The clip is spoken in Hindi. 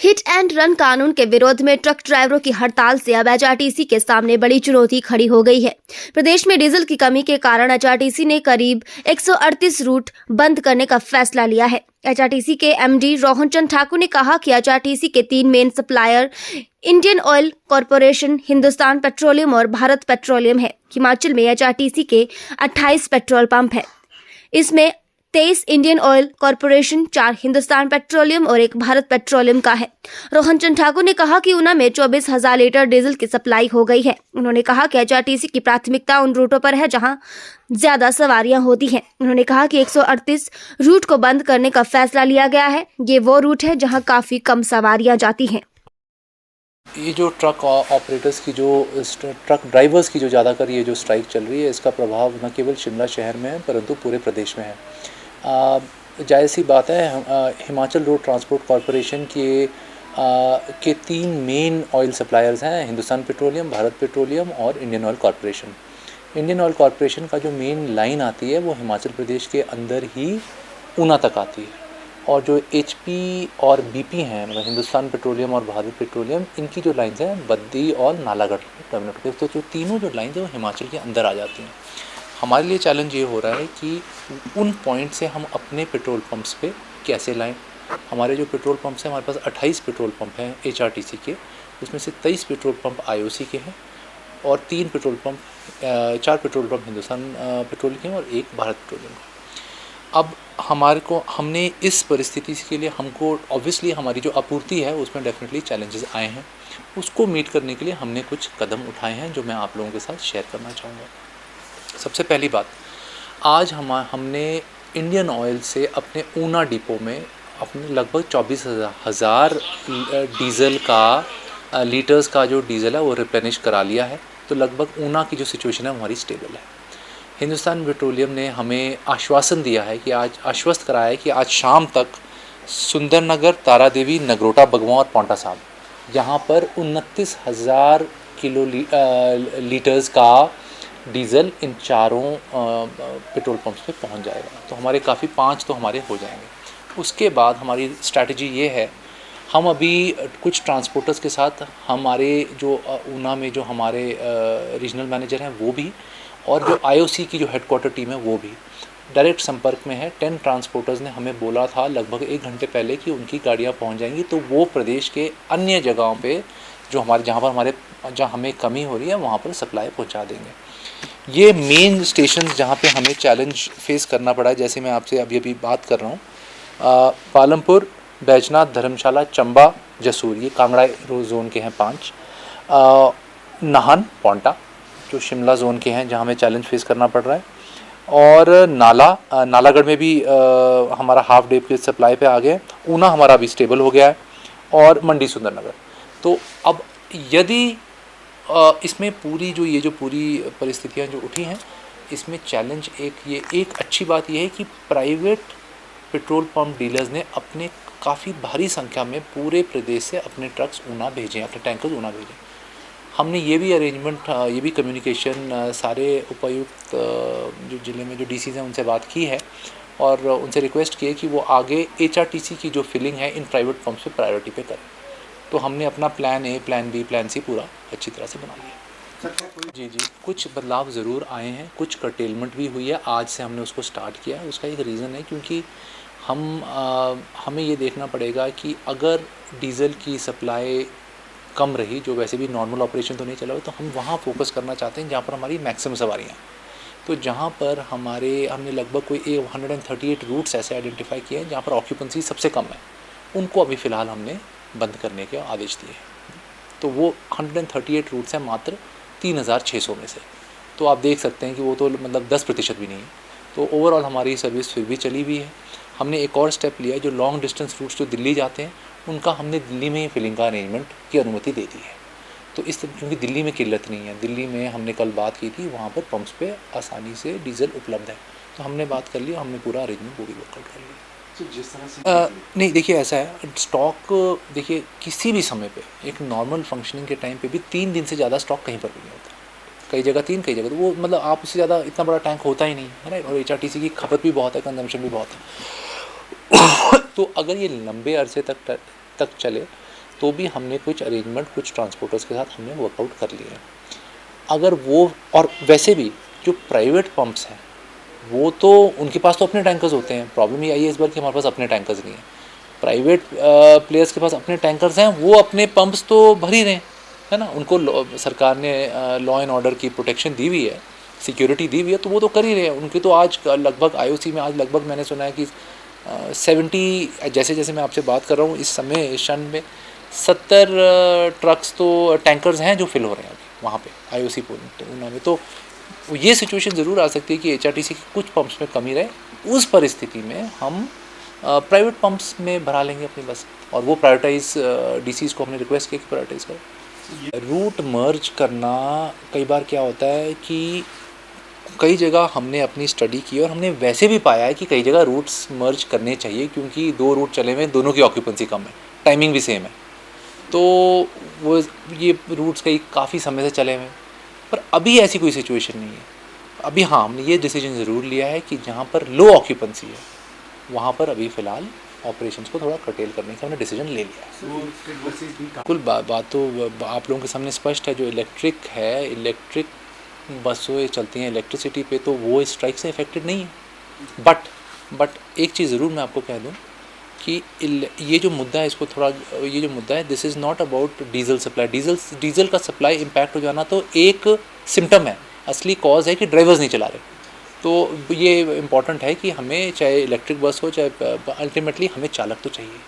हिट एंड रन कानून के विरोध में ट्रक ड्राइवरों की हड़ताल से अब एचआरटीसी के सामने बड़ी चुनौती खड़ी हो गई है। प्रदेश में डीजल की कमी के कारण एचआरटीसी ने करीब 138 रूट बंद करने का फैसला लिया है। एचआरटीसी के एमडी रोहन चंद ठाकुर ने कहा कि एचआरटीसी के 3 main supplier Indian oil corporation, Hindustan petroleum और भारत पेट्रोलियम है। हिमाचल में एचआरटीसी के 28 पेट्रोल पंप है। इसमें 23 Indian oil corporation, 4 Hindustan petroleum और 1 भारत पेट्रोलियम का है। रोहन चंद ठाकुर ने कहा कि ऊना में 24,000 लीटर डीजल की सप्लाई हो गई है। उन्होंने कहा कि एचआरटीसी की प्राथमिकता उन रूटों पर है जहां ज्यादा सवारियां होती हैं। उन्होंने कहा कि 138 रूट को बंद करने का फैसला लिया गया है। ये वो रूट है जहां काफी कम सवारियां जाती हैं। ये जो ट्रक ऑपरेटर्स की ट्रक ड्राइवर्स की जो ज़्यादातर ये जो स्ट्राइक चल रही है, इसका प्रभाव न केवल शिमला शहर में है परंतु पूरे प्रदेश में है। जायज़ सी बात है, हिमाचल रोड ट्रांसपोर्ट कॉरपोरेशन के 3 मेन ऑयल सप्लायर्स हैं, हिंदुस्तान पेट्रोलियम, भारत पेट्रोलियम और Indian oil corporation. Indian oil corporation का जो मेन लाइन आती है वो हिमाचल प्रदेश के अंदर ही ऊना तक आती है, और जो एचपी और बीपी हैं, मतलब हिंदुस्तान पेट्रोलियम और भारत पेट्रोलियम, इनकी जो लाइन्स हैं बद्दी और नालागढ़ टर्मिनल पे, तो जो तीनों जो लाइन्स हैं वो हिमाचल के अंदर आ जाती हैं। हमारे लिए चैलेंज ये हो रहा है कि उन पॉइंट से हम अपने पेट्रोल पंप्स पे कैसे लाएं। हमारे जो पेट्रोल पंप्स हैं, हमारे पास 28 पेट्रोल पंप हैं एचआरटीसी के, उसमें से 23 पेट्रोल पंप आईओसी के हैं और 4 पेट्रोल पंप हिंदुस्तान पेट्रोलियम के और 1 भारत पेट्रोलियम का। अब हमने इस परिस्थिति के लिए हमको ऑब्वियसली हमारी जो आपूर्ति है उसमें डेफिनेटली चैलेंजेस आए हैं। उसको मीट करने के लिए हमने कुछ कदम उठाए हैं जो मैं आप लोगों के साथ शेयर करना चाहूँगा। सबसे पहली बात, आज हमने इंडियन ऑयल से अपने ऊना डिपो में अपने लगभग 24,000 डीज़ल का लीटर्स का जो डीज़ल है वो रिप्लेनिश करा लिया है। तो लगभग ऊना की जो सिचुएशन है हमारी स्टेबल है। हिंदुस्तान पेट्रोलियम ने हमें आश्वासन दिया है कि आश्वस्त कराया है कि आज शाम तक सुंदरनगर, तारादेवी, नगरोटा, बगवां और पांवटा साहिब यहाँ पर 29,000 किलो लीटर्स का डीज़ल इन चारों पेट्रोल पंप्स पे पहुँच जाएगा। तो हमारे काफ़ी 5 तो हमारे हो जाएंगे। उसके बाद हमारी स्ट्रैटेजी ये है, हम अभी कुछ ट्रांसपोर्टर्स के साथ हमारे जो ऊना में जो हमारे रीजनल मैनेजर हैं वो भी, और जो आईओसी की जो हेडक्वार्टर टीम है वो भी डायरेक्ट संपर्क में है। 10 ट्रांसपोर्टर्स ने हमें बोला था लगभग 1 घंटे पहले कि उनकी गाड़ियाँ पहुँच जाएंगी, तो वो प्रदेश के अन्य जगहों पे जहाँ हमें कमी हो रही है वहाँ पर सप्लाई पहुँचा देंगे। ये मेन स्टेशन जहाँ पे हमें चैलेंज फेस करना पड़ा है, जैसे मैं आपसे अभी बात कर रहा हूँ, पालमपुर, बैजनाथ, धर्मशाला, चंबा, जसूर, ये कांगड़ा जोन के हैं 5, नाहन, पांवटा जो शिमला जोन के हैं जहाँ हमें चैलेंज फेस करना पड़ रहा है, और नालागढ़ में भी हमारा हाफ डे के सप्लाई पे आ गए। ऊना हमारा अभी स्टेबल हो गया है, और मंडी, सुंदरनगर। तो अब यदि इसमें पूरी परिस्थितियाँ जो उठी हैं, इसमें चैलेंज एक अच्छी बात ये है कि प्राइवेट पेट्रोल पंप डीलर्स ने अपने काफ़ी भारी संख्या में पूरे प्रदेश से अपने ट्रक्स ऊना भेजे, अपने टैंकर्स ऊना भेजे। हमने ये भी अरेंजमेंट, ये भी कम्युनिकेशन सारे उपायुक्त जो ज़िले में जो डीसीज़ हैं उनसे बात की है, और उनसे रिक्वेस्ट की है कि वो आगे एचआरटीसी की जो फिलिंग है इन प्राइवेट पंप्स पे प्रायोरिटी पे करें। तो हमने अपना plan A, plan B, plan C पूरा अच्छी तरह से बना लिया। जी, कुछ बदलाव ज़रूर आए हैं, कुछ कर्टेलमेंट भी हुई है। आज से हमने उसको स्टार्ट किया है। उसका एक रीज़न है क्योंकि हमें ये देखना पड़ेगा कि अगर डीज़ल की सप्लाई कम रही, जो वैसे भी नॉर्मल ऑपरेशन तो नहीं चला हुआ, तो हम वहाँ फोकस करना चाहते हैं जहाँ पर हमारी मैक्सिमम सवारियाँ। तो जहाँ पर हमने लगभग कोई 138 रूट्स ऐसे आइडेंटिफाई किए हैं जहाँ पर ऑक्यूपेंसी सबसे कम है, उनको अभी फ़िलहाल हमने बंद करने के आदेश दिए हैं। तो वो 138 रूट्स हैं मात्र 3,600 में से। तो आप देख सकते हैं कि वो तो मतलब 10% भी नहीं है। तो ओवरऑल हमारी सर्विस फिर भी चली हुई है। हमने एक और स्टेप लिया है, जो लॉन्ग डिस्टेंस रूट्स जो दिल्ली जाते हैं उनका हमने दिल्ली में ही फिलिंग का अरेंजमेंट की अनुमति दे दी है। तो क्योंकि दिल्ली में किल्लत नहीं है, दिल्ली में हमने कल बात की थी, वहाँ पर पंप्स पे आसानी से डीजल उपलब्ध है। तो हमने बात कर ली, हमने पूरा अरेंजमेंट पूरी वर्कआउट कर लिया। तो जिस तरह से नहीं, देखिए ऐसा है, स्टॉक देखिए किसी भी समय पे एक नॉर्मल फंक्शनिंग के टाइम पे भी 3 दिन से ज़्यादा स्टॉक कहीं पर भी नहीं होता। कई जगह 3, कई जगह तो वो मतलब आप उससे ज़्यादा इतना बड़ा टैंक होता ही नहीं है, राइट। और एचआरटीसी की खपत भी बहुत है, कंजम्पशन भी बहुत है। तो अगर ये लंबे अरसे तक चले तो भी हमने कुछ अरेंजमेंट कुछ ट्रांसपोर्टर्स के साथ हमने वर्कआउट कर लिए हैं। अगर वो, और वैसे भी जो प्राइवेट पंप्स हैं वो तो उनके पास तो अपने टैंकर्स होते हैं। प्रॉब्लम ये आई है इस बार कि हमारे पास अपने टैंकर्स नहीं हैं। प्राइवेट प्लेयर्स के पास अपने टैंकर्स हैं, वो अपने पंप्स तो भर ही रहे हैं, है ना। उनको सरकार ने लॉ एंड ऑर्डर की प्रोटेक्शन दी हुई है, सिक्योरिटी दी हुई है, तो वो तो कर ही रहे हैं। उनके तो आज लगभग IOC में आज लगभग मैंने सुना है कि 70, जैसे जैसे मैं आपसे बात कर रहा हूँ इस समय इस क्षण में 70 ट्रक्स तो टैंकर्स हैं जो फिल हो रहे हैं अभी वहाँ पे IOC पूना में। तो ये सिचुएशन ज़रूर आ सकती है कि HRTC के कुछ पंप्स में कमी रहे। उस परिस्थिति में हम प्राइवेट पंप्स में भरा लेंगे अपनी बस, और वो प्रायोरिटाइज DCs को हमने रिक्वेस्ट किया कि प्रायोरिटाइज करें। रूट मर्ज करना कई बार क्या होता है कि कई जगह हमने अपनी स्टडी की और हमने वैसे भी पाया है कि कई जगह रूट्स मर्ज करने चाहिए, क्योंकि 2 रूट चले हुए, दोनों की ऑक्यूपेंसी कम है, टाइमिंग भी सेम है, तो वो ये रूट्स कई काफ़ी समय से चले हुए हैं। पर अभी ऐसी कोई सिचुएशन नहीं है। अभी हाँ, हमने ये डिसीजन ज़रूर लिया है कि जहाँ पर लो ऑक्यूपेंसी है वहाँ पर अभी फ़िलहाल ऑपरेशंस को थोड़ा कर्टेल करने का हमने डिसीजन ले लिया है। बिल्कुल बात तो आप लोगों के सामने स्पष्ट है। जो इलेक्ट्रिक है, इलेक्ट्रिक बसें चलती हैं इलेक्ट्रिसिटी पे, तो वो स्ट्राइक से इफेक्टेड नहीं है। बट एक चीज़ ज़रूर मैं आपको कह दूं कि ये जो मुद्दा है, इसको थोड़ा, ये जो मुद्दा है, this is not about diesel supply. Diesel का सप्लाई इम्पैक्ट हो जाना तो एक सिम्टम है, असली कॉज है कि ड्राइवर्स नहीं चला रहे। तो ये इम्पॉर्टेंट है कि हमें चाहे इलेक्ट्रिक बस हो चाहे, अल्टीमेटली हमें चालक तो चाहिए।